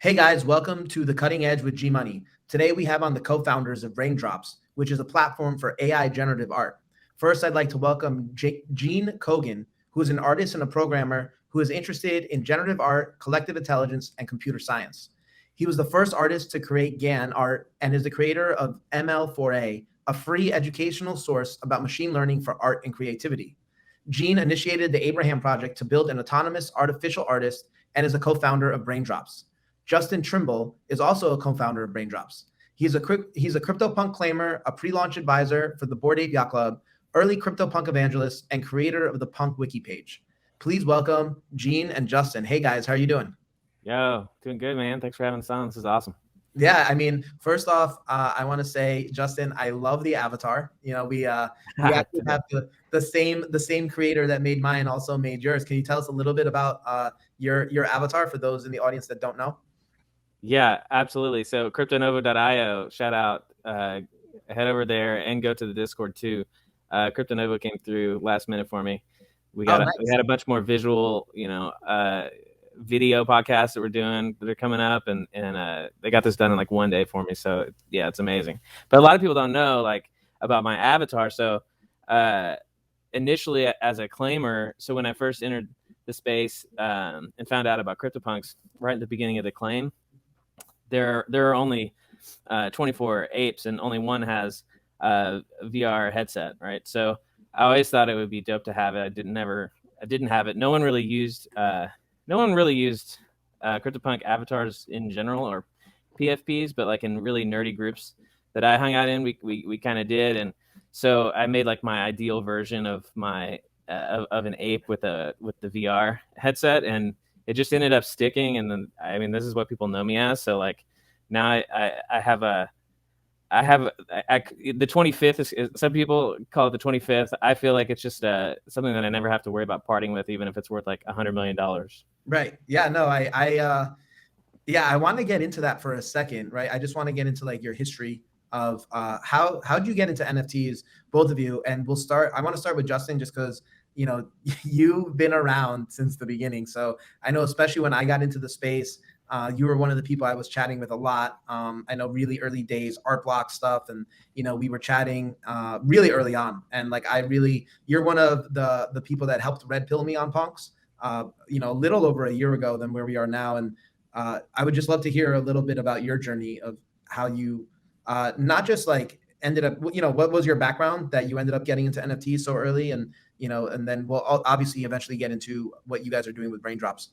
Hey guys, welcome to The Cutting Edge with gmoney. Today we have on the co-founders of Braindrops, which is a platform for AI generative art. First, I'd like to welcome Gene Kogan, who is an artist and a programmer who is interested in generative art, collective intelligence, and computer science. He was the first artist to create GAN art and is the creator of ML4A, a free educational source about machine learning for art and creativity. Gene initiated the Abraham Project to build an autonomous artificial artist and is a co-founder of Braindrops. Justin Trimble is also a co-founder of Braindrops. He's a CryptoPunk claimer, a pre-launch advisor for the Bored Ape Yacht Club, early CryptoPunk evangelist, and creator of the Punk Wiki page. Please welcome Gene and Justin. Hey guys, how are you doing? Yo, doing good, man. Thanks for having us on. This is awesome. Yeah, I mean, first off, I want to say, Justin, I love the avatar. We actually have the same creator that made mine also made yours. Can you tell us a little bit about your avatar for those in the audience that don't know? Yeah, absolutely. So cryptonovo.io, shout out, head over there and go to the Discord too. Cryptonovo came through last minute for me. We Oh, got we nice. had a bunch more visual, video podcasts that we're doing that are coming up, and they got this done in like one day for me. So yeah, it's amazing. But a lot of people don't know like about my avatar. So initially as a claimer, so when I first entered the space and found out about CryptoPunks right at the beginning of the claim, there are only 24 apes, and only one has a VR headset, right? So I always thought it would be dope to have it. I didn't have it. No one really used CryptoPunk avatars in general or PFPs, but like in really nerdy groups that I hung out in, we kind of did. And so I made like my ideal version of my of an ape with the VR headset, and it just ended up sticking. And then, I mean, this is what people know me as. So like now I have the 25th is, some people call it the 25th. I feel like it's just something that I never have to worry about parting with, even if it's worth like $100 million. Right. Yeah, no, I want to get into that for a second, right? I just want to get into like your history of how'd you get into NFTs, both of you? And I want to start with Justin just because, you've been around since the beginning. So I know, especially when I got into the space, you were one of the people I was chatting with a lot. I know really early days, art block stuff. And, we were chatting really early on. And like, you're one of the people that helped red pill me on punks, a little over a year ago than where we are now. And I would just love to hear a little bit about your journey of how you not just like ended up, what was your background that you ended up getting into NFTs so early, and then we'll obviously eventually get into what you guys are doing with Braindrops.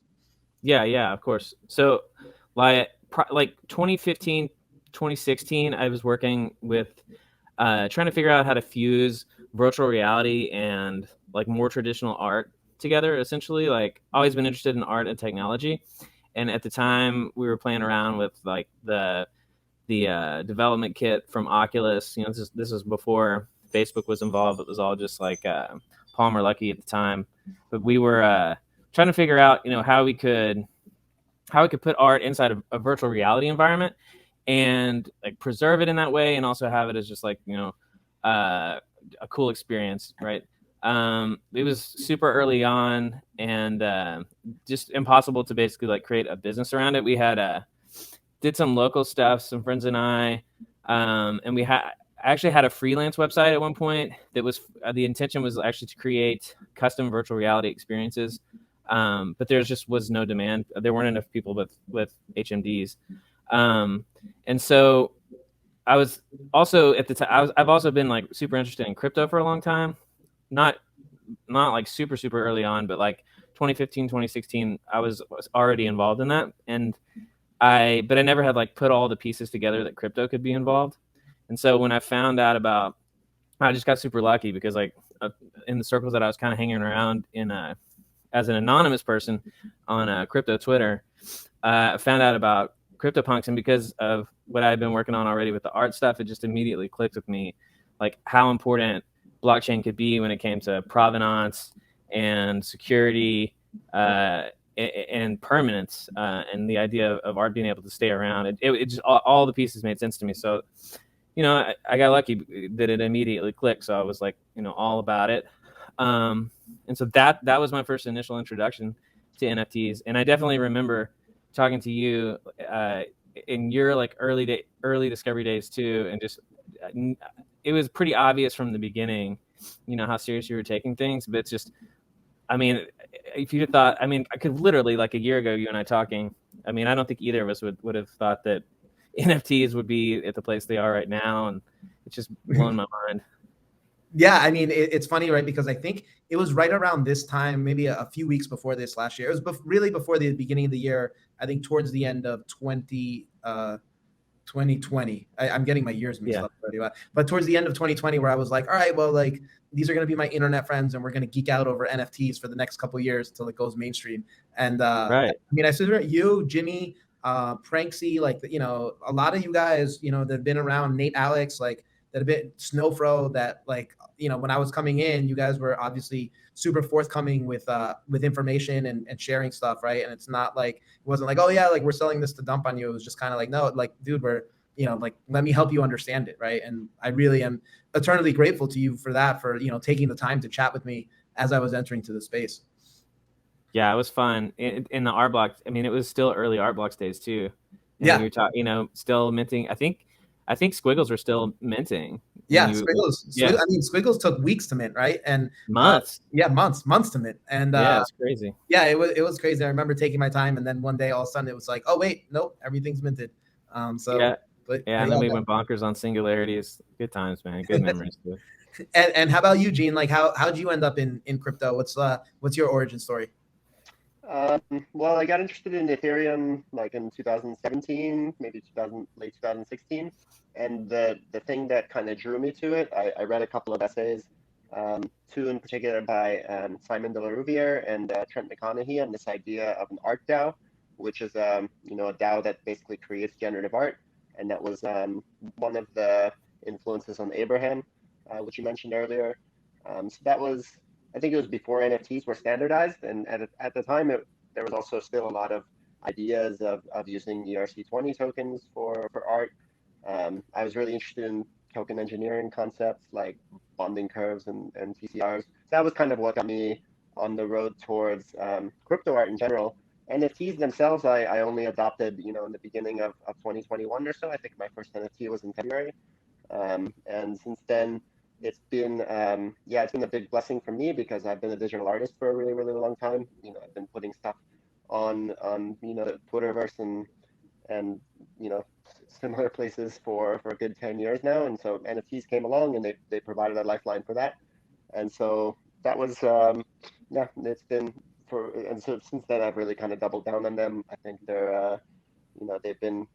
Yeah, of course. So like 2015, 2016, I was working with trying to figure out how to fuse virtual reality and like more traditional art together. Essentially, like always been interested in art and technology, and at the time we were playing around with like the development kit from Oculus. This was before Facebook was involved. It was all just like Palmer Luckey at the time, but we were trying to figure out how we could put art inside of a virtual reality environment and like preserve it in that way, and also have it as just like a cool experience, right? It was super early on, and just impossible to basically like create a business around it. We had did some local stuff, some friends and I, and I actually had a freelance website at one point that was the intention was actually to create custom virtual reality experiences, but there just was no demand. There weren't enough people with HMDs, and so I was also at the time. I've also been like super interested in crypto for a long time, not like super early on, but like 2015, 2016, I was already involved in that, and I never had like put all the pieces together that crypto could be involved. And so when I found out about, I just got super lucky because like in the circles that I was kind of hanging around in as an anonymous person on crypto Twitter, I found out about CryptoPunks, and because of what I had been working on already with the art stuff, it just immediately clicked with me, like how important blockchain could be when it came to provenance and security and permanence, and the idea of art being able to stay around. It just all the pieces made sense to me. So I got lucky that it immediately clicked. So I was like all about it. And so that was my first initial introduction to NFTs. And I definitely remember talking to you in your like early discovery days too, and just it was pretty obvious from the beginning, how serious you were taking things. But it's just, I mean, if you'd have thought, I mean, I could literally like a year ago, you and I talking. I mean, I don't think either of us would have thought that NFTs would be at the place they are right now, and it's just blown my mind. Yeah, I mean, it's funny, right? Because I think it was right around this time, maybe a few weeks before this last year. It was really before the beginning of the year. I think towards the end of 2020. I'm getting my years mixed Yeah. up already, but towards the end of 2020, where I was like, all right, well, like these are going to be my internet friends, and we're going to geek out over NFTs for the next couple of years till it goes mainstream. And Right. I mean, I said you, Jimmy, Pranksy, like a lot of you guys, that have been around, Nate, Alex, like that have been Snowfro, that like when I was coming in, you guys were obviously super forthcoming with information and sharing stuff, right? And it's not like it wasn't like, oh yeah, like we're selling this to dump on you. It was just kind of like, no, like dude, we're like let me help you understand it, right? And I really am eternally grateful to you for that, for taking the time to chat with me as I was entering to the space. Yeah, it was fun in the art blocks. I mean, it was still early art blocks days too. And when Yeah, you were talking, still minting. I think Squiggles were still minting when yeah. you. Squiggles. Yeah, I mean, Squiggles took weeks to mint, right? And months. yeah, months to mint. And Yeah, it's crazy. yeah, it was crazy. I remember taking my time, and then one day all of a sudden it was like, oh wait, nope, everything's minted. So Yeah, but yeah. And then we went bonkers on singularities. Good times, man. Good memories too. and how about you, Gene? Like how'd you end up in crypto? What's your origin story? Well, I got interested in Ethereum like in 2017, maybe 2000, late 2016. And the thing that kind of drew me to it, I read a couple of essays, two in particular by Simon de la Rouviere and Trent McConaughey on this idea of an art DAO, which is a DAO that basically creates generative art. And that was one of the influences on Abraham, which you mentioned earlier. So that was, I think it was before NFTs were standardized, and at the time, there was also still a lot of ideas of using ERC20 tokens for art. I was really interested in token engineering concepts like bonding curves and TCRs. So that was kind of what got me on the road towards crypto art in general. NFTs themselves, I only adopted, in the beginning of 2021 or so. I think my first NFT was in February. And since then, it's been a big blessing for me because I've been a digital artist for a really, really long time. I've been putting stuff on the Twitterverse and similar places for a good 10 years now. And so NFTs came along and they provided a lifeline for that. And so that was it's been and so since then I've really kind of doubled down on them. I think they've been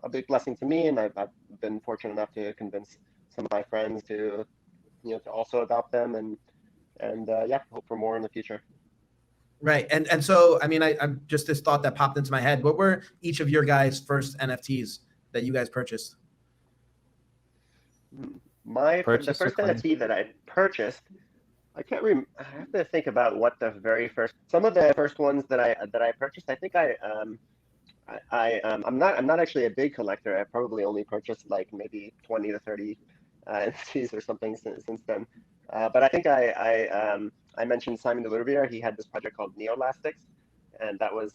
a big blessing to me, and I've been fortunate enough to convince some of my friends to also adopt them, and hope for more in the future. Right. And so, I mean, I'm just this thought that popped into my head. What were each of your guys' first NFTs that you guys purchased? The first NFT that I purchased, I can't remember. I have to think about what the very first. Some of the first ones that I purchased. I think I'm not actually a big collector. I probably only purchased like maybe 20 to 30 NFTs or something since then. But I think I mentioned Simon de la Rouviere. He had this project called Neolastics, and that was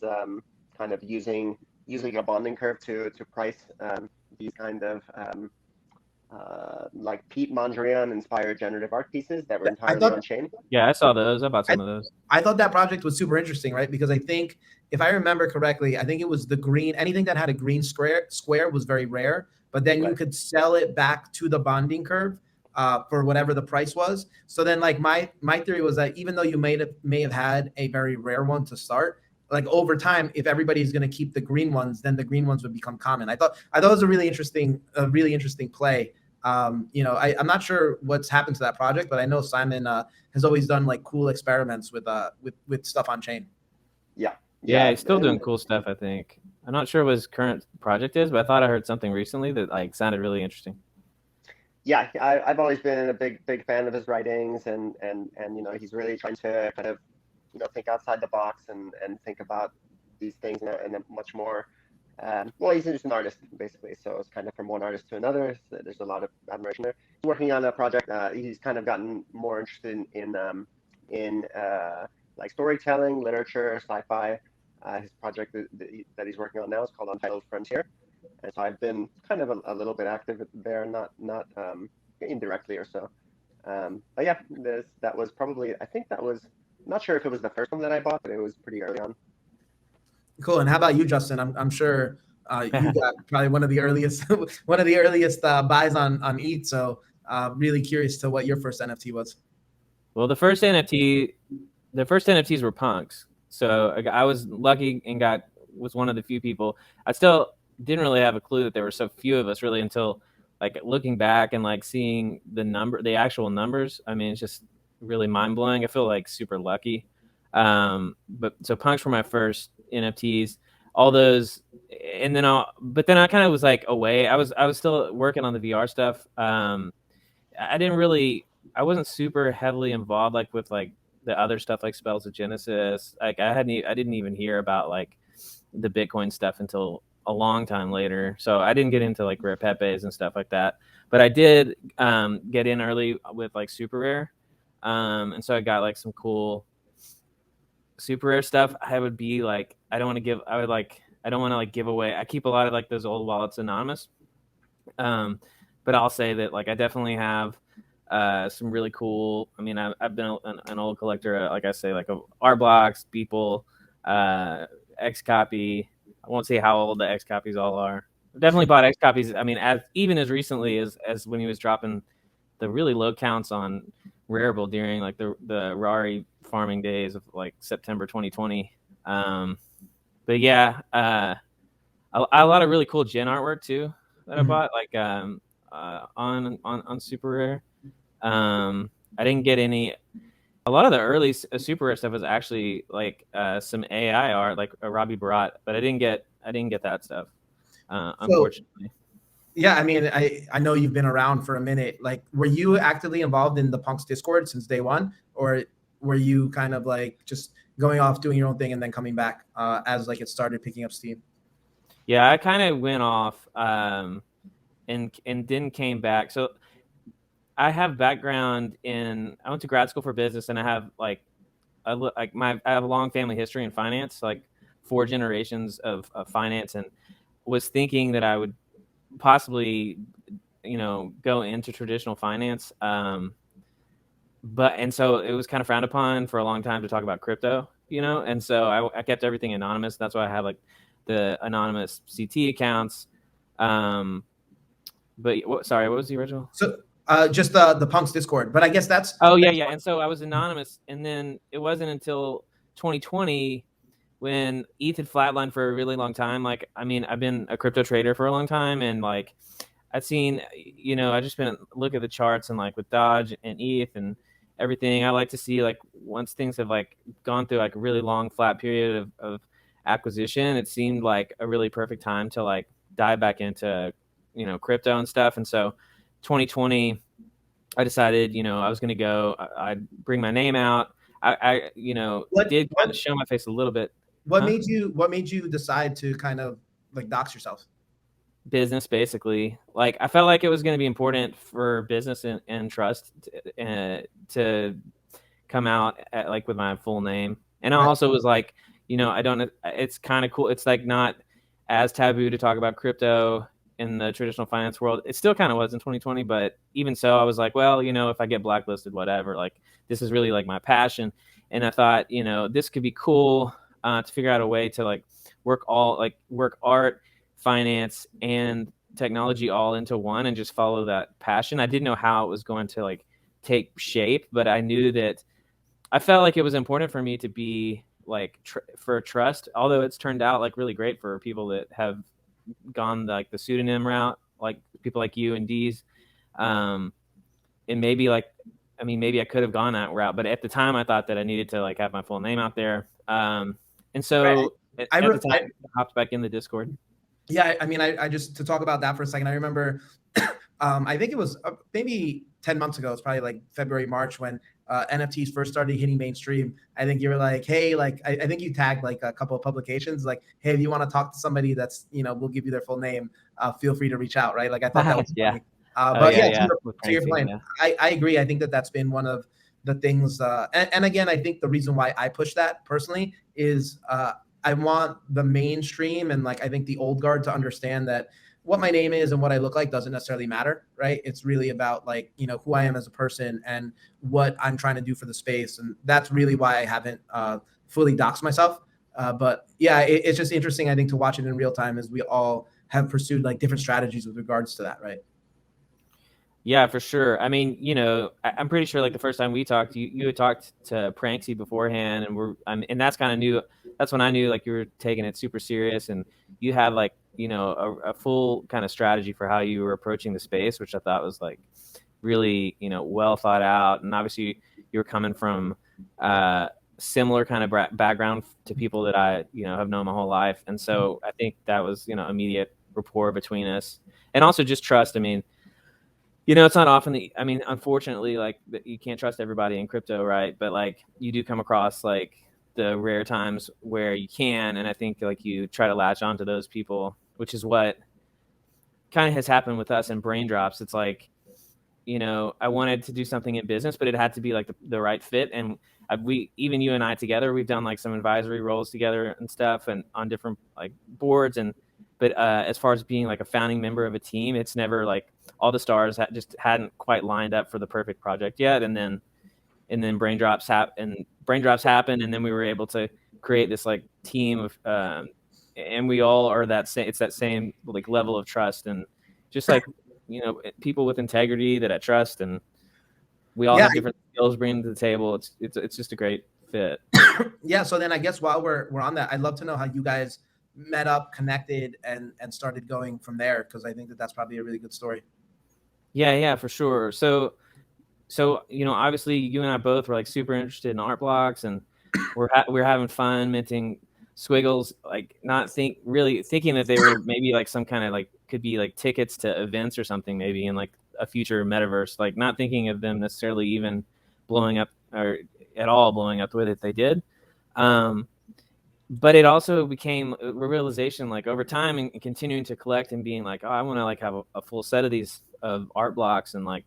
kind of using a bonding curve to price these kind of like Pete Mondrian inspired generative art pieces that were entirely on chain. Yeah, I saw those. I bought some of those. I thought that project was super interesting, right? Because I think, if I remember correctly, I think it was the green. Anything that had a green square was very rare. But then you could sell it back to the bonding curve for whatever the price was. So then, like my theory was that even though you may have had a very rare one to start, like over time, if everybody's going to keep the green ones, then the green ones would become common. I thought it was a really interesting play. I'm not sure what's happened to that project, but I know Simon has always done like cool experiments with stuff on chain. Yeah, he's still doing cool stuff, I think. I'm not sure what his current project is, but I thought I heard something recently that like sounded really interesting. Yeah, I've always been a big fan of his writings, and he's really trying to kind of think outside the box and think about these things in a much more well, he's just an artist basically, so it's kind of from one artist to another. So there's a lot of admiration there. He's working on a project. He's kind of gotten more interested in like storytelling, literature, sci-fi. His project that he's working on now is called Untitled Frontier, and so I've been kind of a little bit active there, not indirectly or so. But yeah, that was probably, I think that was, not sure if it was the first one that I bought, but it was pretty early on. Cool. And how about you, Justin? I'm sure you got probably one of the earliest one of the earliest buys on ETH. So really curious to what your first NFT was. Well, the first NFTs were punks. So I was lucky and was one of the few people. I still didn't really have a clue that there were so few of us really until like looking back and like seeing the actual numbers. I mean, it's just really mind blowing. I feel like super lucky. But so punks were my first NFTs. All those, and then but then I kind of was like away. I was still working on the VR stuff. I wasn't super heavily involved like with like the other stuff like Spells of Genesis. Like I didn't even hear about like the Bitcoin stuff until a long time later. So I didn't get into like rare Pepes and stuff like that. But I did get in early with like super rare. And so I got like some cool super rare stuff. I would be like, I don't want to like give away. I keep a lot of like those old wallets anonymous. But I'll say that like I definitely have some really cool. I mean, I've been an old collector, like I say, like of R blocks, Beeple, XCOPY. I won't say how old the XCOPYs all are. I've definitely bought XCOPYs. I mean, even as recently as when he was dropping the really low counts on Rarible during like the Rari farming days of like September 2020. But yeah, a lot of really cool gen artwork too that I bought, like on super rare. I didn't get any. A lot of the early super rare stuff was actually like some AI art, like Robbie Barat, but I didn't get that stuff, unfortunately. Yeah, I mean, I know you've been around for a minute. Like, were you actively involved in the Punks Discord since day one, or were you kind of like just going off doing your own thing and then coming back as like it started picking up steam? Yeah, I kind of went off and then came back. So I have background I went to grad school for business, and I have like I have a long family history in finance, like 4 generations of finance, and was thinking that I would possibly, go into traditional finance. And so it was kind of frowned upon for a long time to talk about crypto, and so I kept everything anonymous. That's why I have like the anonymous CT accounts. But what was the original? So just the Punks Discord, but I guess that's. Oh yeah. And so I was anonymous, and then it wasn't until 2020 when ETH had flatlined for a really long time. Like, I mean, I've been a crypto trader for a long time, and like I've seen, I just been look at the charts, and like with Dodge and ETH and everything, I like to see like once things have like gone through like a really long flat period of acquisition, it seemed like a really perfect time to like dive back into crypto and stuff. And so 2020 I decided I was going to go. I'd bring my name out. I did kind of show my face a little bit. What made you decide to kind of like dox yourself? Business, basically. Like I felt like it was going to be important for business and trust to come out like with my full name. And I also was like, I don't know. It's kind of cool. It's like not as taboo to talk about crypto in the traditional finance world. It still kind of was in 2020, but even so, I was like, well, if I get blacklisted, whatever. Like this is really like my passion, and I thought, this could be cool to figure out a way to like work art, finance, and technology all into one, and just follow that passion. I didn't know how it was going to like take shape, but I knew that I felt like it was important for me to be like for trust. Although it's turned out like really great for people that have gone like the pseudonym route, like people like you and D's, and maybe maybe I could have gone that route, but at the time I thought that I needed to like have my full name out there, and so I hopped back in the Discord. Yeah, I mean, I just to talk about that for a second. I remember, I think it was maybe 10 months ago. It's probably like February, March when NFTs first started hitting mainstream. I think you were like, hey, like I think you tagged like a couple of publications, like, hey, if you want to talk to somebody that's we'll give you their full name, feel free to reach out, right? Like I thought that was funny. But to your point, yeah. I agree. I think that's been one of the things. And again, I think the reason why I push that personally is I want the mainstream and like I think the old guard to understand that what my name is and what I look like doesn't necessarily matter, right? It's really about like, you know, who I am as a person and what I'm trying to do for the space. And that's really why I haven't fully doxed myself. But yeah, it's just interesting, I think, to watch it in real time as we all have pursued like different strategies with regards to that, right? Yeah, for sure. I mean, you know, I'm pretty sure like the first time we talked, you had talked to Pranksy beforehand, and that's kind of new. That's when I knew like you were taking it super serious, and you had like, you know, a full kind of strategy for how you were approaching the space, which I thought was like really, you know, well thought out. And obviously you were coming from similar kind of background to people that I, you know, have known my whole life, and so I think that was, you know, immediate rapport between us, and also just trust. I mean, you know, it's not often that, I mean, unfortunately, like you can't trust everybody in crypto, right? But like you do come across like the rare times where you can, and I think like you try to latch onto those people, which is what kind of has happened with us in Braindrops. It's like, you know, I wanted to do something in business, but it had to be like the right fit. And even you and I together, we've done like some advisory roles together and stuff, and on different like boards. But as far as being like a founding member of a team, it's never like all the stars just hadn't quite lined up for the perfect project yet. And then Braindrops happened, and then we were able to create this like team of, and we all are it's that same like level of trust, and just like, you know, people with integrity that I trust, and we all have different skills bringing to the table. It's just a great fit. Yeah. So then I guess while we're on that, I'd love to know how you guys met up, connected, and started going from there, because I think that that's probably a really good story. Yeah, for sure. So you know, obviously you and I both were like super interested in art blocks, and we're having fun minting squiggles, like really thinking that they were maybe like some kind of like could be like tickets to events or something, maybe in like a future metaverse, like not thinking of them necessarily even blowing up or at all blowing up the way that they did. But it also became a realization like over time and continuing to collect and being like, oh, I want to like have a full set of these of art blocks, and like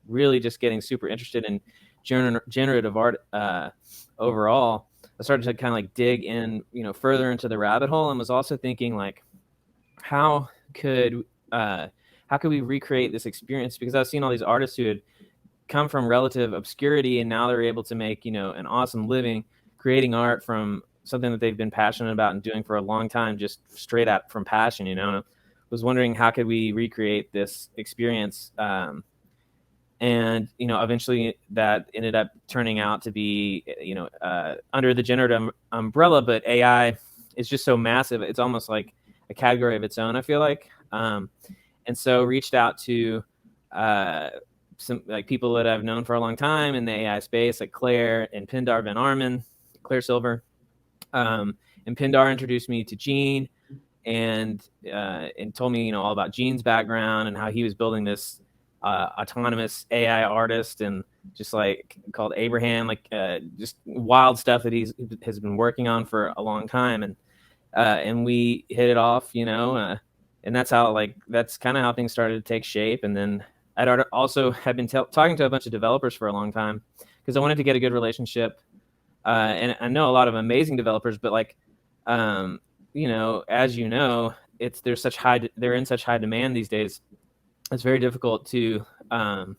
really just getting super interested in generative art overall. I started to kind of like dig in, you know, further into the rabbit hole, and was also thinking like, how could we recreate this experience? Because I've seen all these artists who had come from relative obscurity, and now they're able to make, you know, an awesome living creating art from something that they've been passionate about and doing for a long time, just straight out from passion, you know. And I was wondering how could we recreate this experience, and you know, eventually that ended up turning out to be, you know, under the generative umbrella, but AI is just so massive, it's almost like a category of its own, I feel like. And so reached out to some like people that I've known for a long time in the AI space, like Claire and Pindar Van Arman, Claire Silver. And Pindar introduced me to Gene, and told me, you know, all about Gene's background and how he was building this autonomous AI artist, and just like called Abraham, like just wild stuff that has been working on for a long time, and we hit it off, you know, and that's kind of how things started to take shape. And then I'd also had been talking to a bunch of developers for a long time, because I wanted to get a good relationship. And I know a lot of amazing developers, but like, you know, as you know, they're in such high demand these days. It's very difficult to even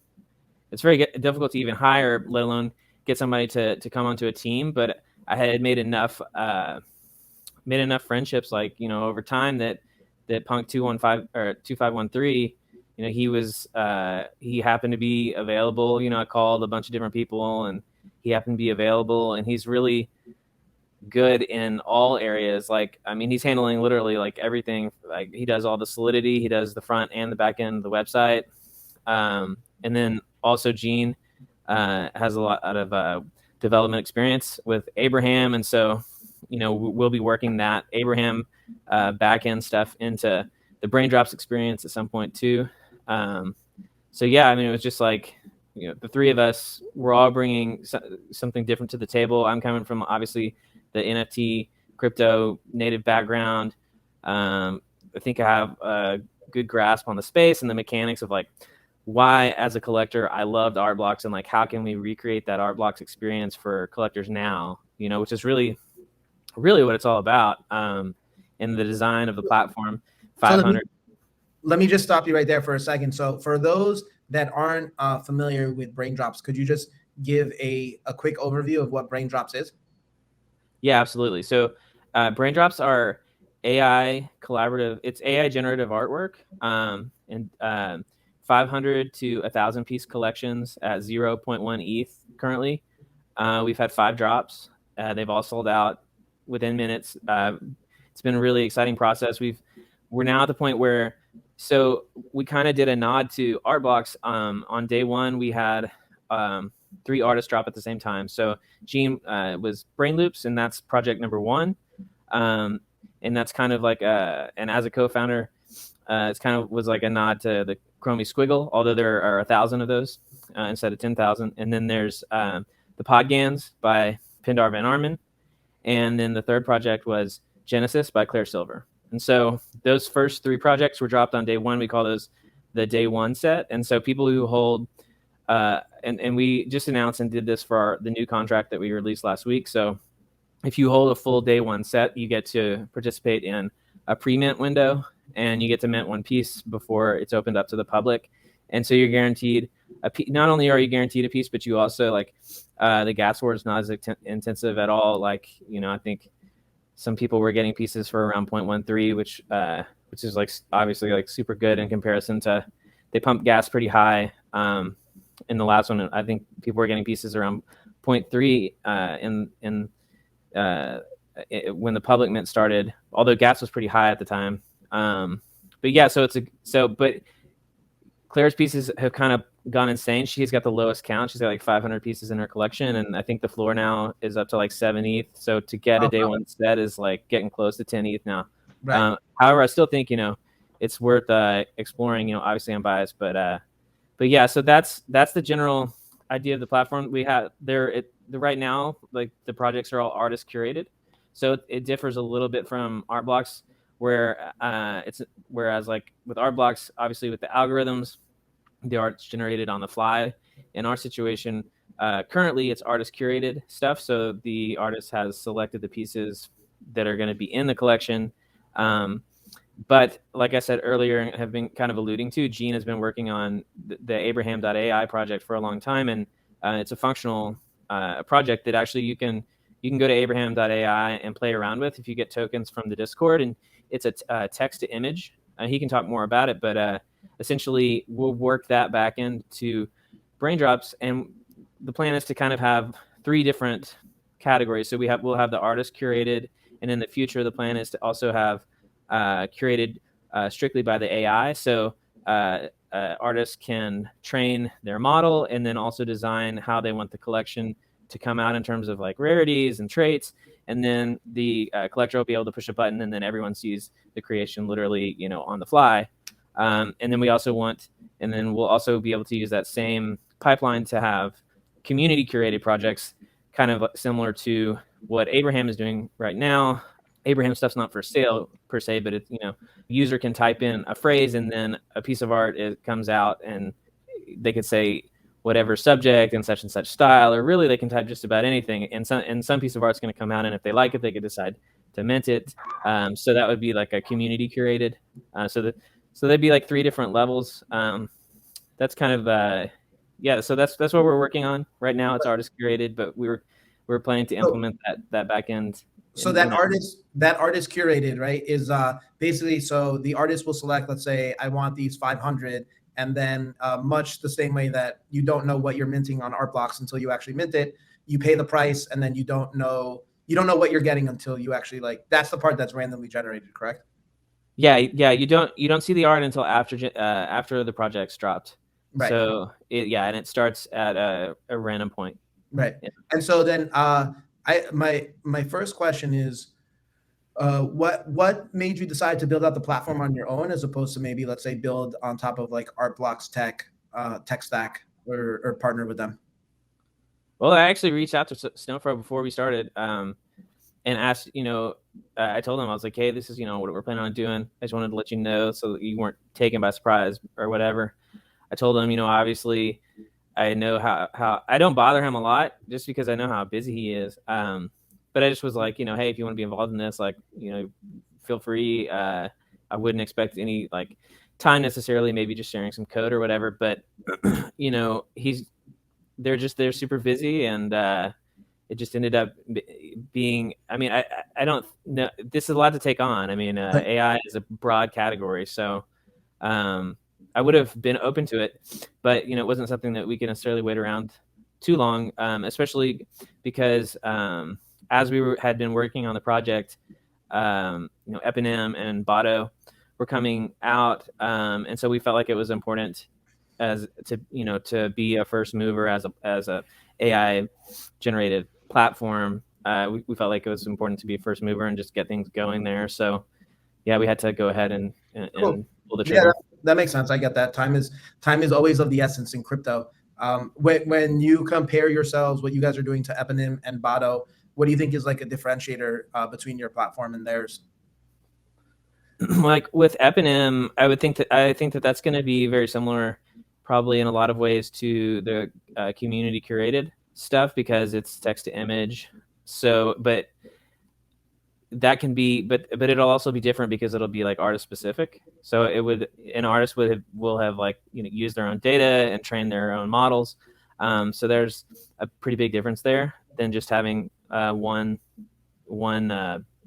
hire, let alone get somebody to come onto a team. But I had made enough friendships, like, you know, over time that Punk 215 or 2513, you know, he happened to be available. You know, I called a bunch of different people, and he happened to be available, and he's really good in all areas. Like, I mean, he's handling literally like everything. Like, he does all the Solidity, he does the front and the back end of the website. And then also Gene has a lot of development experience with Abraham, and so, you know, we'll be working that Abraham back end stuff into the Braindrops experience at some point too. So yeah, I mean, it was just like, you know, the three of us were all bringing something different to the table. I'm coming from obviously the NFT crypto native background. I think I have a good grasp on the space and the mechanics of like why, as a collector, I loved art blocks, and like how can we recreate that art blocks experience for collectors now, you know, which is really really what it's all about, in the design of the platform. So 500. let me just stop you right there for a second. So for those that aren't familiar with Braindrops, could you just give a quick overview of what Braindrops is? Yeah, absolutely. So Braindrops are AI collaborative. It's AI generative artwork, and 500 to 1,000 piece collections at 0.1 ETH currently. We've had 5 drops. They've all sold out within minutes. It's been a really exciting process. We're now at the point where, so we kind of did a nod to art blocks. On day one, we had 3 artists drop at the same time. So Gene was Brain Loops, and that's project number 1. And that's kind of like and as a co-founder, it's kind of was like a nod to the Chromie Squiggle, although there are 1,000 of those instead of 10,000. And then there's the Podgans by Pindar Van Arman. And then the third project was Genesis by Claire Silver. And so those first 3 projects were dropped on day 1. We call those the day 1 set. And so people who hold, and we just announced and did this for the new contract that we released last week. So if you hold a full day 1 set, you get to participate in a pre-mint window, and you get to mint 1 piece before it's opened up to the public. And so you're guaranteed not only are you guaranteed a piece, but you also, like, the gas war is not as intensive at all. Like, I think some people were getting pieces for around 0.13, which is like obviously like super good in comparison to, they pump gas pretty high. In the last one, I think people were getting pieces around 0.3 when the public mint started, although gas was pretty high at the time. But yeah, but Claire's pieces have kind of gone insane. She's got the lowest count. She's got like 500 pieces in her collection, and I think the floor now is up to like 7 ETH. So to get a day 1 set is like getting close to 10 ETH now. Right. However, I still think it's worth exploring. Obviously I'm biased, but yeah. So that's the general idea of the platform. We have right now, like, the projects are all artist curated, so it differs a little bit from art blocks, where whereas like with art blocks, obviously with the algorithms, the art's generated on the fly. In our situation, currently it's artist curated stuff, so the artist has selected the pieces that are going to be in the collection. But like I said earlier, and have been kind of alluding to, Gene has been working on the Abraham.ai project for a long time, and it's a functional project that actually you can go to Abraham.ai and play around with if you get tokens from the Discord, and it's a text to image. He can talk more about it, but essentially we'll work that back into Braindrops, and the plan is to kind of have 3 different categories. So we'll have the artist curated, and in the future the plan is to also have curated strictly by the AI. So artists can train their model and then also design how they want the collection to come out in terms of like rarities and traits. And then the collector will be able to push a button, and then everyone sees the creation literally, on the fly. And then we'll also be able to use that same pipeline to have community curated projects, kind of similar to what Abraham is doing right now. Abraham stuff's not for sale per se, but it's, user can type in a phrase and then a piece of art comes out, and they could say whatever subject and such style, or really they can type just about anything. And some piece of art's going to come out, and if they like it, they could decide to mint it. So that would be like a community curated. So there'd be like 3 different levels. That's kind of yeah. So that's what we're working on right now. It's artist curated, but we're planning to implement that back end. So that artist curated, right, is basically, so the artist will select, let's say, I want these 500, and then much the same way that you don't know what you're minting on art blocks until you actually mint it. You pay the price, and then you don't know what you're getting until you actually, like, that's the part that's randomly generated, correct? Yeah. You don't see the art until after the project's dropped. Right. So and it starts at a random point. Right. Yeah. And so then my first question is, what made you decide to build out the platform on your own, as opposed to maybe, let's say, build on top of like Artblocks tech stack, or partner with them? Well, I actually reached out to Snowfro before we started, and asked, I told him, I was like, hey, this is, what we're planning on doing. I just wanted to let you know so that you weren't taken by surprise or whatever. I told him, obviously I know how I don't bother him a lot, just because I know how busy he is. but I just was like, hey, if you want to be involved in this, like, feel free. I wouldn't expect any like time necessarily, maybe just sharing some code or whatever. But they're super busy, and it just ended up being. I mean, I don't know. This is a lot to take on. I mean, AI is a broad category, so I would have been open to it, but it wasn't something that we could necessarily wait around too long, especially because as we had been working on the project, Eponym and Botto were coming out, and so we felt like it was important to be a first mover as a AI generated platform. We felt like it was important to be a first mover and just get things going there. So yeah, we had to go ahead and Cool. pull the Yeah, trigger. that makes sense. I get that. Time is always of the essence in crypto. When you compare yourselves, what you guys are doing to Eponym and Botto, what do you think is like a differentiator between your platform and theirs? Like with Eponym, I think that that's going to be very similar, probably in a lot of ways, to the community curated stuff, because it's text to image. So, but that can be, but it'll also be different because it'll be like artist specific. So an artist will have like used their own data and train their own models. So there's a pretty big difference there than just having one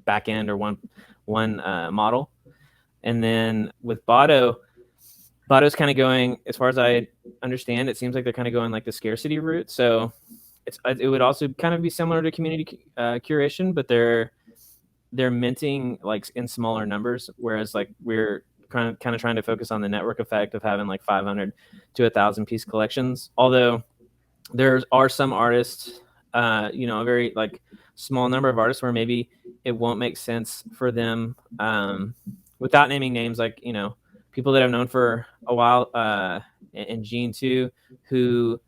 back end or one model. And then with Botto's kind of going, as far as I understand, it seems like they're kind of going like the scarcity route. So it would also kind of be similar to community curation, but they're minting like in smaller numbers, whereas like we're kind of trying to focus on the network effect of having like 500 to 1,000 piece collections. Although there are some artists, a very like small number of artists where maybe it won't make sense for them, without naming names, like people that I've known for a while, and Gene too, who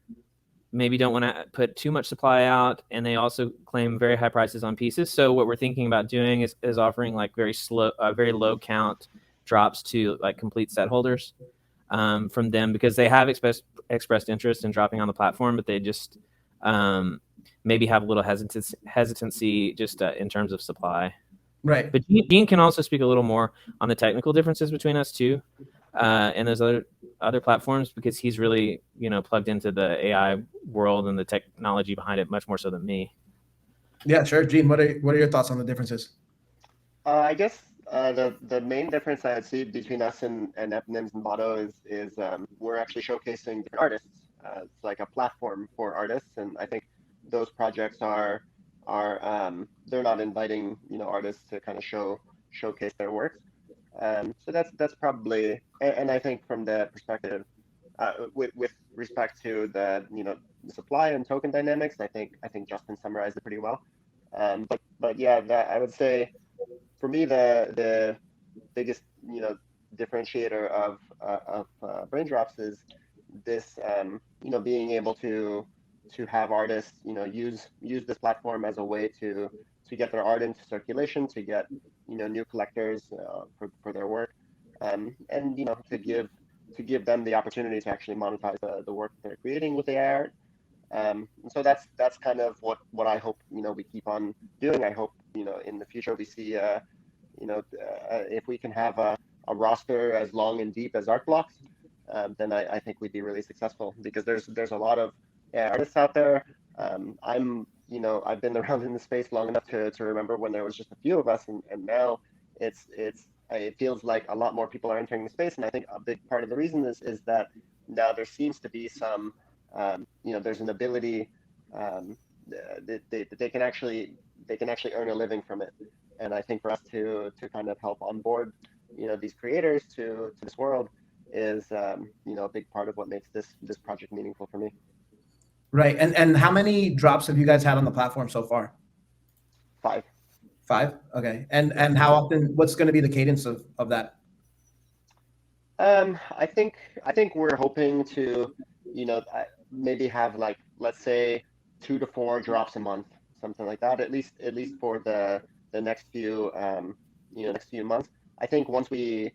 maybe don't want to put too much supply out, and they also claim very high prices on pieces. So what we're thinking about doing is offering like very very low count drops to like complete set holders from them, because they have expressed interest in dropping on the platform, but they just maybe have a little hesitancy just in terms of supply. Right. But Dean can also speak a little more on the technical differences between us too, and those other platforms, because he's really plugged into the AI world and the technology behind it much more so than me. Yeah, sure. Gene, what are your thoughts on the differences? I guess the main difference I see between us and Eponyms and Botto is we're actually showcasing different artists. It's like a platform for artists, and I think those projects are they're not inviting artists to kind of showcase their works. So that's probably, and I think from the perspective with respect to the supply and token dynamics, I think Justin summarized it pretty well. But yeah, that I would say for me the biggest differentiator of Braindrops is this being able to have artists use this platform as a way to get their art into circulation, to get new collectors for their work, and to give them the opportunity to actually monetize the work that they're creating with AI art. And so that's kind of what I hope we keep on doing. I hope in the future we see if we can have a roster as long and deep as Art Blocks, then I think we'd be really successful, because there's a lot of artists out there. I've been around in the space long enough to remember when there was just a few of us, and now it feels like a lot more people are entering the space. And I think a big part of the reason is that now there seems to be some there's an ability that they can actually earn a living from it. And I think for us to kind of help onboard these creators to this world is a big part of what makes this project meaningful for me. Right. And how many drops have you guys had on the platform so far? 5. 5? Okay. And how often, what's going to be the cadence of that? I think we're hoping to maybe have, like, let's say 2 to 4 drops a month, something like that, at least for the next few months. I think once we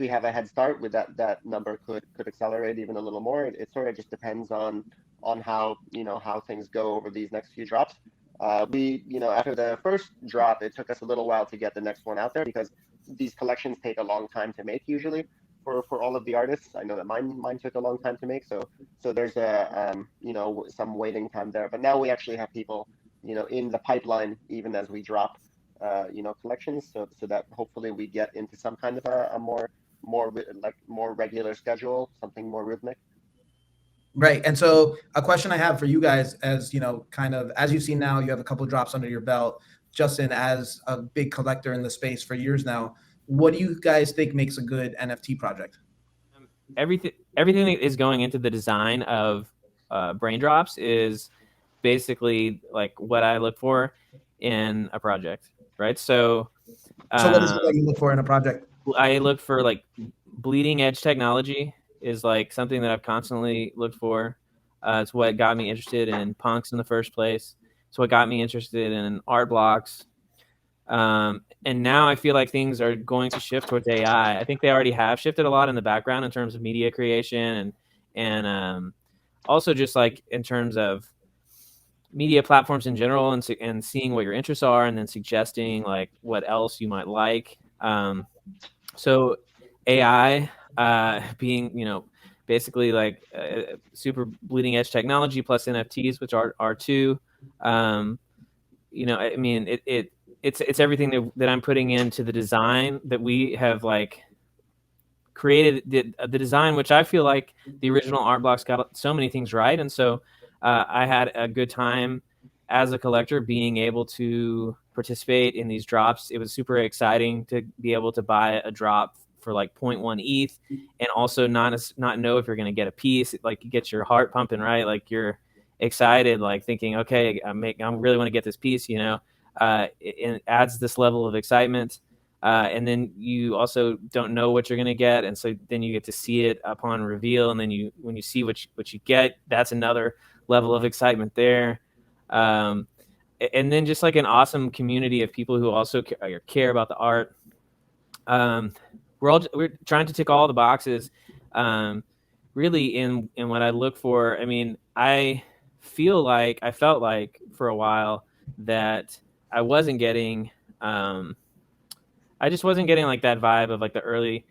have a head start with that number could accelerate even a little more. It sort of just depends on how how things go over these next few drops. After the first drop, it took us a little while to get the next one out there because these collections take a long time to make usually for all of the artists. I know that mine took a long time to make, so there's some waiting time there. But now we actually have people in the pipeline even as we drop collections, so that hopefully we get into some kind of a more regular schedule, something more rhythmic. Right. And so a question I have for you guys, as kind of as you've seen now, you have a couple drops under your belt. Justin, as a big collector in the space for years now, what do you guys think makes a good NFT project? Everything that is going into the design of Braindrops is basically like what I look for in a project, right? So what is it that you look for in a project? I look for like bleeding edge technology is like something that I've constantly looked for. It's what got me interested in punks in the first place. It's what got me interested in art blocks. And now I feel like things are going to shift towards AI. I think they already have shifted a lot in the background in terms of media creation and also just like in terms of media platforms in general and seeing what your interests are and then suggesting like what else you might like. So AI being basically like super bleeding edge technology plus NFTs, which are two. I mean it's everything that I'm putting into the design that we have like created the design, which I feel like the original art blocks got so many things right, and so I had a good time as a collector being able to participate in these drops. It was super exciting to be able to buy a drop for like 0.1 ETH and also not know if you're going to get a piece. Like you get your heart pumping, right? Like you're excited, like thinking, okay, I really want to get this piece, it adds this level of excitement. And then you also don't know what you're going to get, and so then you get to see it upon reveal, and then when you see what you get, that's another level of excitement there. And then just like an awesome community of people who also care about the art. We're trying to tick all the boxes. Really, in what I look for. I mean, I felt like for a while that I wasn't getting. I just wasn't getting like that vibe of like the early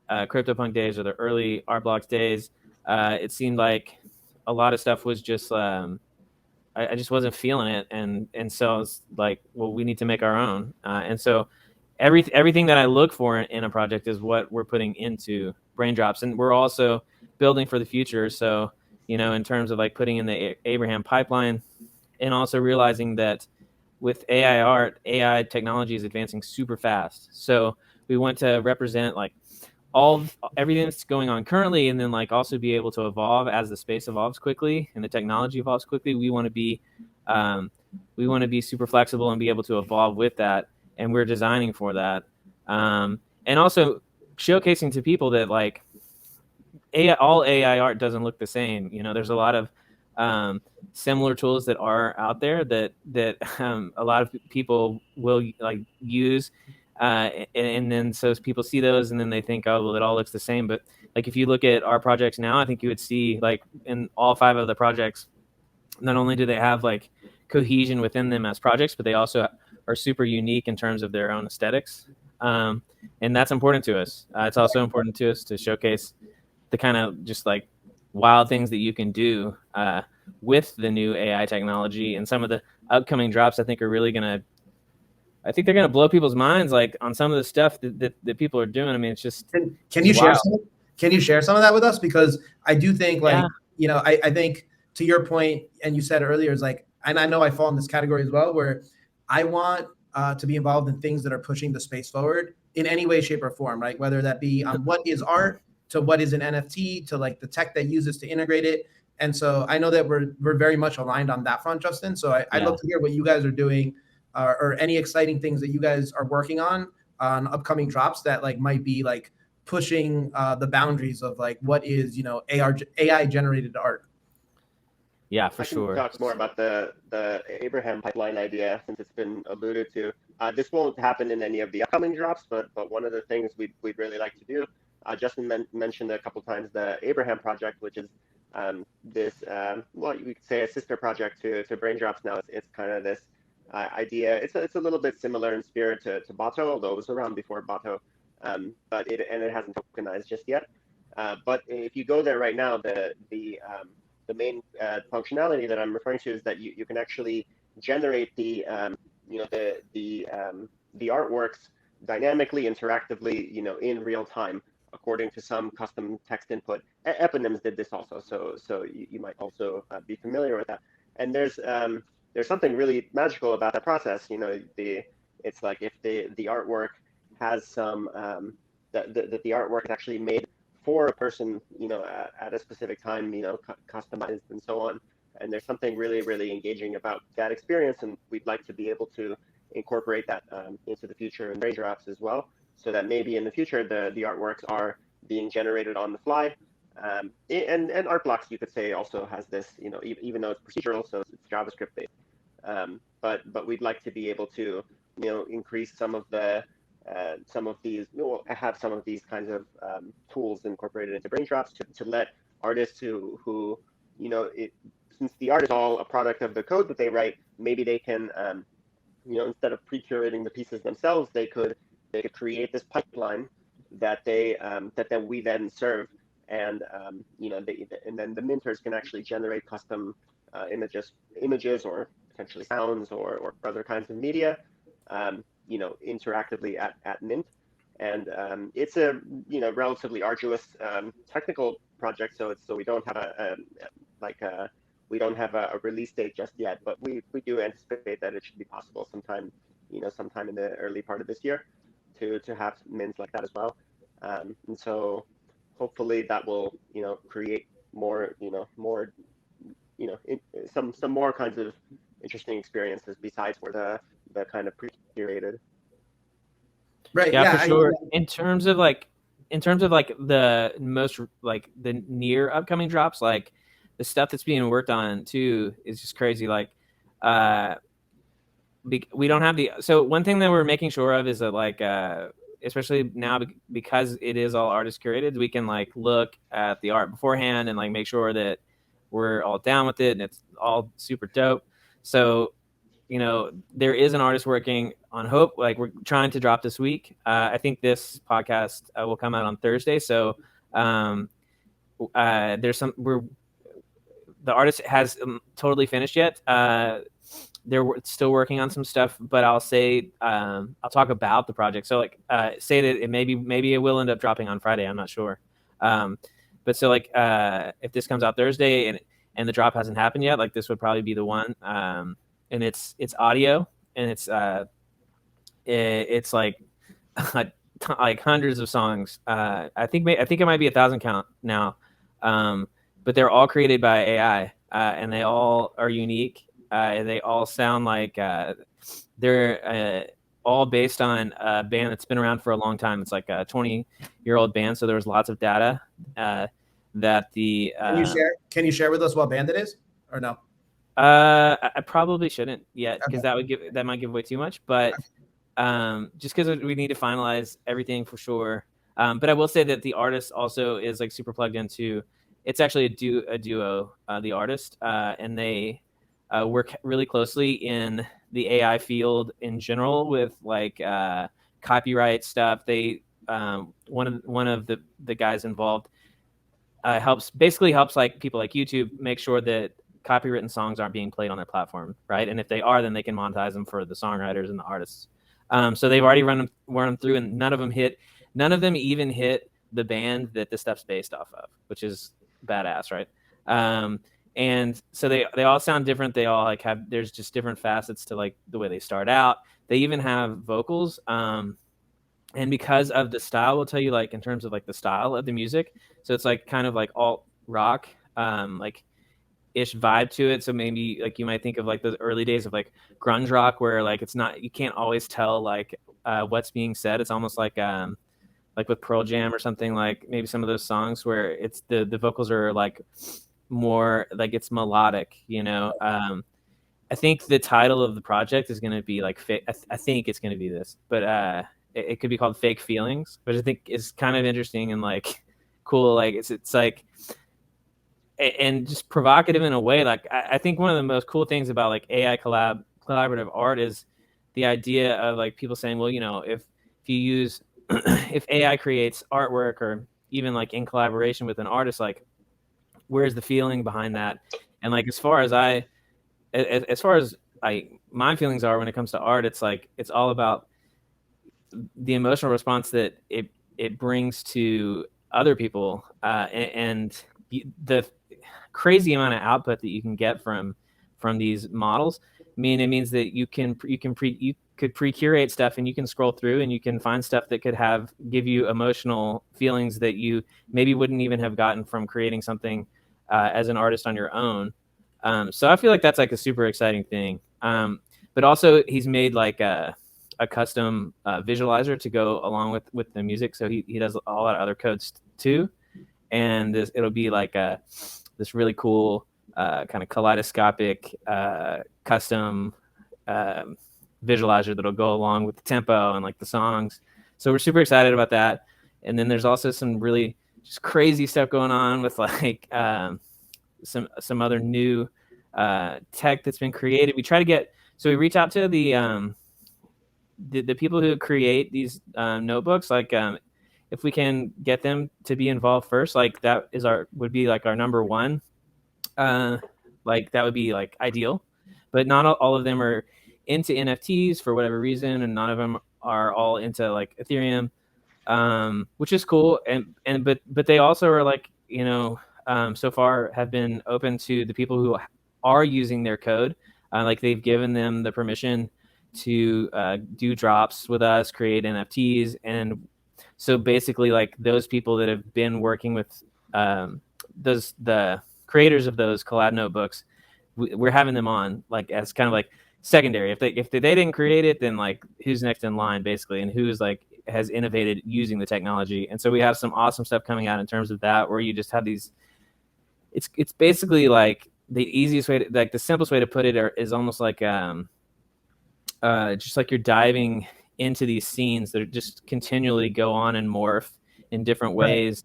CryptoPunk days or the early Art Blocks days. It seemed like a lot of stuff was just I just wasn't feeling it, and so I was like, well, we need to make our own. And so everything that I look for in a project is what we're putting into Braindrops, and we're also building for the future. So in terms of like putting in the Abraham pipeline, and also realizing that with AI art, AI technology is advancing super fast. So we want to represent like everything that's going on currently, and then like also be able to evolve as the space evolves quickly and the technology evolves quickly. We want to be super flexible and be able to evolve with that, and we're designing for that. And also showcasing to people that like all AI art doesn't look the same. There's a lot of similar tools that are out there that a lot of people will like use, and then so people see those and then they think, oh well, it all looks the same. But like if you look at our projects now, I think you would see like in all 5 of the projects, not only do they have like cohesion within them as projects, but they also are super unique in terms of their own aesthetics, and that's important to us. It's also important to us to showcase the kind of just like wild things that you can do with the new AI technology. And some of the upcoming drops I think they're going to blow people's minds like on some of the stuff that people are doing. I mean, it's just can you share some of that with us? Because I do think like I think to your point, and you said earlier, is like, and I know I fall in this category as well, where I want to be involved in things that are pushing the space forward in any way, shape, or form, right? Whether that be on what is art, to what is an NFT, to like the tech that uses to integrate it. And so I know that we're very much aligned on that front, Justin. So I'd love to hear what you guys are doing, or any exciting things that you guys are working on upcoming drops that like might be like pushing the boundaries of like what is AI generated art. Yeah, for sure. I can talk more about the Abraham pipeline idea since it's been alluded to. This won't happen in any of the upcoming drops, but one of the things we'd really like to do. Justin mentioned a couple times the Abraham project, which is this well, you could say a sister project to Braindrops now. It's kind of this idea. It's a little bit similar in spirit to Bato, although it was around before Bato, but it hasn't tokenized just yet. But if you go there right now, the main functionality that I'm referring to is that you can actually generate the the artworks dynamically, interactively, in real time, according to some custom text input. Eponyms did this also, so you might also be familiar with that. And there's something really magical about that process. It's like if the artwork has some that the artwork is actually made for a person, at a specific time, customized and so on. And there's something really, really engaging about that experience, and we'd like to be able to incorporate that into the future in Braindrops as well, so that maybe in the future the artworks are being generated on the fly. And Art Blocks, you could say, also has this, even though it's procedural, so it's JavaScript based. But we'd like to be able to, increase some of these, have some of these kinds of tools incorporated into Braindrops to let artists who since the art is all a product of the code that they write, maybe they can, instead of pre-curating the pieces themselves, they could create this pipeline that then we then serve, and and then the minters can actually generate custom images or potentially sounds or other kinds of media, interactively at mint. And it's a relatively arduous technical project, so we don't have a release date just yet, but we do anticipate that it should be possible sometime in the early part of this year to have mints like that as well. And so hopefully that will create more some more kinds of interesting experiences besides for the kind of pre-curated. Right. Yeah, for sure. In terms of like the most like the near upcoming drops, like the stuff that's being worked on too is just crazy. Like we don't have so one thing that we're making sure of is that like especially now because it is all artist curated, we can like look at the art beforehand and like make sure that we're all down with it and it's all super dope. So there is an artist working on Hope. Like we're trying to drop this week. I think this podcast will come out on Thursday. So there's the artist has totally finished yet. They're still working on some stuff, but I'll say I'll talk about the project. So like say that it maybe it will end up dropping on Friday. I'm not sure. But so like if this comes out Thursday and the drop hasn't happened yet, like this would probably be the one. And it's audio, and it's like like hundreds of songs. I think it might be 1,000 count now, but they're all created by AI, and they all are unique. They all sound like they're all based on a band that's been around for a long time. It's like a 20-year-old band, so there was lots of data that the. Can you share with us what band it is, or no? I probably shouldn't yet because that might give away too much. But just because we need to finalize everything for sure. But I will say that the artist also is like super plugged into. It's actually a duo, the artist, and they work really closely in the AI field in general with like copyright stuff. They one of the guys involved helps like people like YouTube make sure that copywritten songs aren't being played on their platform, right? And if they are, then they can monetize them for the songwriters and the artists. So they've already run them through, and none of them even hit the band that this stuff's based off of, which is badass, right? And so they all sound different. They all like there's just different facets to like the way they start out. They even have vocals. And because of the style, we'll tell you like in terms of like the style of the music. So it's like kind of like alt rock, like ish vibe to it. So maybe like you might think of like the early days of like grunge rock where like it's not, you can't always tell like what's being said. It's almost like with Pearl Jam or something, like maybe some of those songs where it's the vocals are like more like it's melodic, I think the title of the project is going to be like I think it's going to be this, but it could be called Fake Feelings, which I think is kind of interesting and like cool. Like it's like, and just provocative in a way. Like I think one of the most cool things about like AI collaborative art is the idea of like people saying, well, if you use if AI creates artwork or even like in collaboration with an artist, like where's the feeling behind that? And like as far as my feelings are when it comes to art, it's like it's all about the emotional response that it brings to other people, and the crazy amount of output that you can get from these models. I mean, it means that you could pre-curate stuff, and you can scroll through and you can find stuff that could give you emotional feelings that you maybe wouldn't even have gotten from creating something as an artist on your own. So I feel like that's like a super exciting thing. But also he's made like a custom visualizer to go along with the music. So he does a lot of other codes too. And it'll be like this really cool kind of kaleidoscopic custom visualizer that'll go along with the tempo and like the songs. So we're super excited about that. And then there's also some really just crazy stuff going on with like some other new tech that's been created. We reach out to the people who create these notebooks, like if we can get them to be involved first, like that would be like our number one. Like that would be like ideal, but not all of them are into NFTs for whatever reason, and none of them are all into like Ethereum, which is cool. But they also are like, so far have been open to the people who are using their code. Like they've given them the permission to do drops with us, create NFTs. And so basically like those people that have been working with the creators of those collab notebooks, we're having them on like as kind of like secondary. If they didn't create it, then like who's next in line basically, and who's like has innovated using the technology. And so we have some awesome stuff coming out in terms of that, where you just have these, it's basically like the easiest way to, like the simplest way to put it is almost like just like you're diving into these scenes that just continually go on and morph in different ways,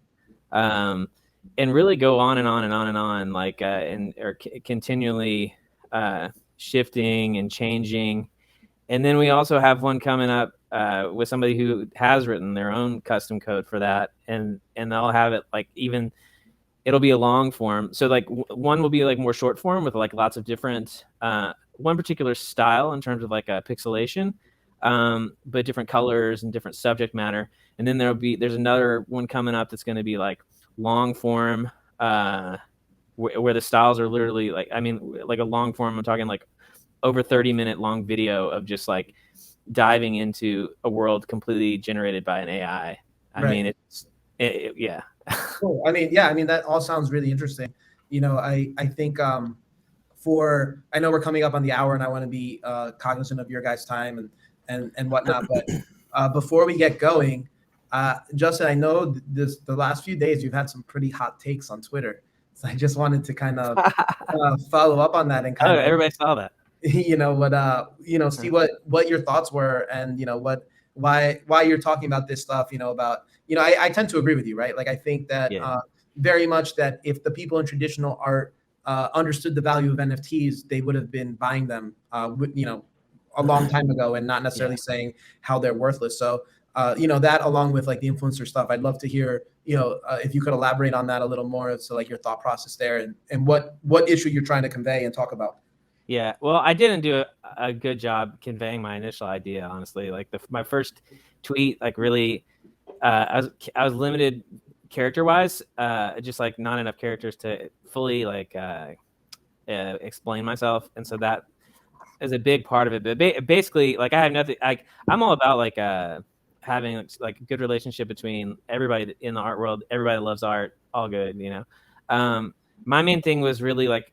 and really go on and on and on and on, like continually shifting and changing. And then we also have one coming up with somebody who has written their own custom code for that, and they'll have it like it'll be a long form. So like one will be like more short form with like lots of different one particular style in terms of like a pixelation, but different colors and different subject matter. And then there's another one coming up that's going to be like long form, where the styles are literally like, I mean, like a long form, I'm talking like over 30-minute long video of just like diving into a world completely generated by an AI. I mean, yeah. Cool. I mean, that all sounds really interesting. I think I know we're coming up on the hour, and I want to be cognizant of your guys' time and whatnot. But before we get going, Justin, I know the last few days you've had some pretty hot takes on Twitter, so I just wanted to kind of follow up on that and kind of everybody saw that. See what your thoughts were, and why you're talking about this stuff. I tend to agree with you, right? Like I think that very much that if the people in traditional art understood the value of NFTs, they would have been buying them, a long time ago, and not necessarily saying how they're worthless. So, that along with like the influencer stuff, I'd love to hear, if you could elaborate on that a little more. So like your thought process there, and what issue you're trying to convey and talk about. Yeah, well, I didn't do a good job conveying my initial idea, honestly. Like my first tweet, like really, I was limited character-wise, just like not enough characters to fully like explain myself, and so that is a big part of it. But basically, like I have nothing. I'm all about like having like a good relationship between everybody in the art world. Everybody loves art, all good, My main thing was really like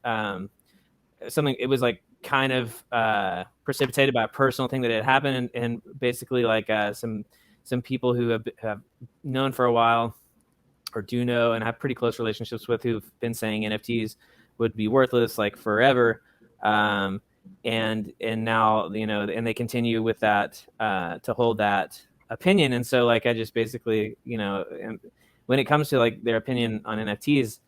something. It was like kind of precipitated by a personal thing that had happened, and basically like some people who have known for a while, or do know and have pretty close relationships with, who've been saying NFTs would be worthless like forever, and now and they continue with that to hold that opinion. And so like I just basically and when it comes to like their opinion on NFTs,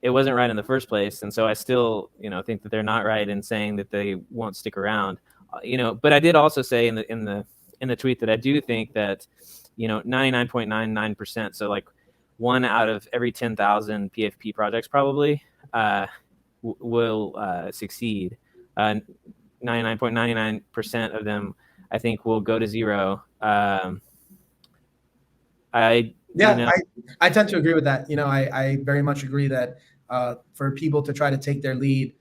it wasn't right in the first place, and so I still think that they're not right in saying that they won't stick around. but I did also say in the tweet that I do think that 99.99%, so like one out of every 10,000 PFP projects probably will succeed. 99.99% of them, I think, will go to zero. I tend to agree with that. I very much agree that for people to try to take their lead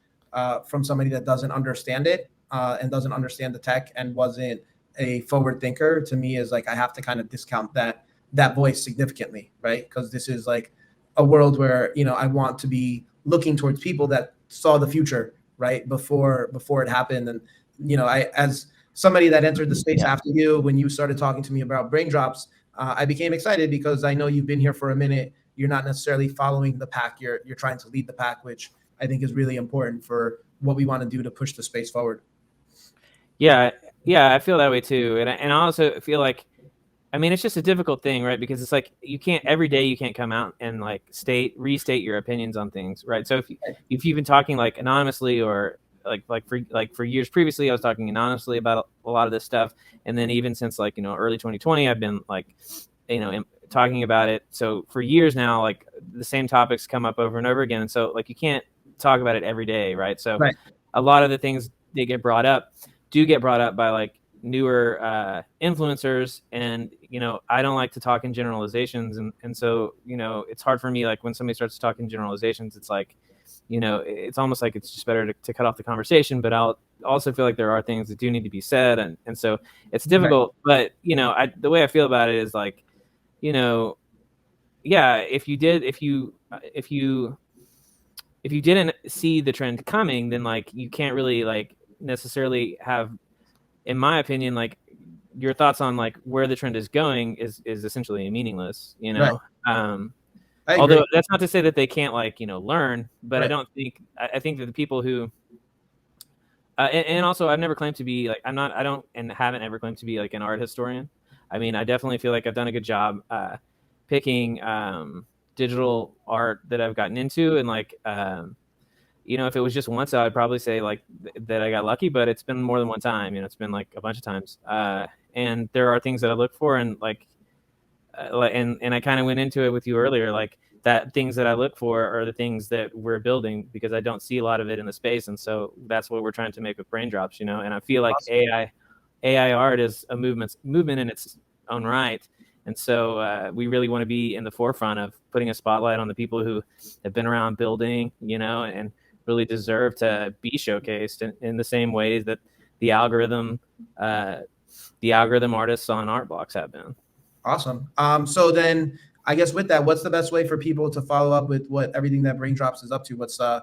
from somebody that doesn't understand it and doesn't understand the tech and wasn't a forward thinker, to me is like I have to kind of discount that voice significantly, right? Because this is like a world where I want to be looking towards people that saw the future right before it happened. And I, as somebody that entered the space after you, when you started talking to me about Braindrops, I became excited because I know you've been here for a minute. You're not necessarily following the pack. You're trying to lead the pack, which I think is really important for what we want to do to push the space forward. Yeah, I feel that way too, and I also feel like, I mean, it's just a difficult thing, right? Because it's like you can't every day you can't come out and like restate your opinions on things, right? So if you've been talking like anonymously or for years previously, I was talking anonymously about a lot of this stuff, and then even since like early 2020, I've been like talking about it. So for years now, like the same topics come up over and over again, and so like you can't talk about it every day, right? So a lot of the things that get brought up by like newer influencers, and I don't like to talk in generalizations, and so it's hard for me, like when somebody starts talking generalizations, it's like it's almost like it's just better to cut off the conversation, but I'll also feel like there are things that do need to be said, and so it's difficult. But the way I feel about it is like if you didn't see the trend coming, then like you can't really like necessarily have, in my opinion, like your thoughts on like where the trend is going is essentially meaningless, although that's not to say that they can't like learn, but I think that the people who and also I've never claimed to be like I don't and haven't ever claimed to be like an art historian. I mean, I definitely feel like I've done a good job picking digital art that I've gotten into, and like if it was just once, I'd probably say like that I got lucky, but it's been more than one time. It's been like a bunch of times. And there are things that I look for, and like, and I kind of went into it with you earlier, like that things that I look for are the things that we're building, because I don't see a lot of it in the space. And so that's what we're trying to make with Braindrops, and I feel like AI art is a movement in its own right. And so we really want to be in the forefront of putting a spotlight on the people who have been around building, and really deserve to be showcased in the same ways that the algorithm artists on art blocks have been. Awesome. So then I guess with that, what's the best way for people to follow up with everything that Braindrops is up to? What's I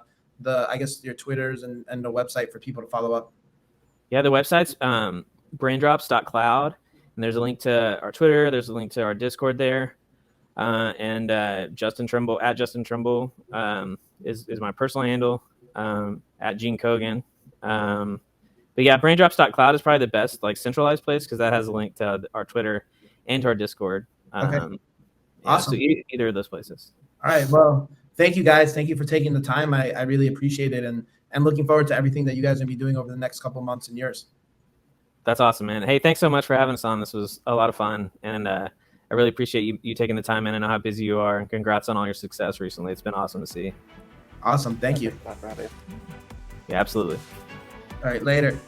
guess your Twitters and the website for people to follow up? Yeah, the website's braindrops.cloud, and there's a link to our Twitter. There's a link to our Discord there. And Justin Trimble is my personal handle, at Gene Kogan. But yeah, braindrops.cloud is probably the best like centralized place, because that has a link to our Twitter and to our Discord. Okay. Awesome. So either of those places. All right. Well, thank you guys. Thank you for taking the time. I really appreciate it, and looking forward to everything that you guys are going to be doing over the next couple months and years. That's awesome, man. Hey, thanks so much for having us on. This was a lot of fun, and I really appreciate you taking the time in. I know how busy you are, and congrats on all your success recently. It's been awesome to see. Awesome. Thank you. Yeah, absolutely. All right. Later.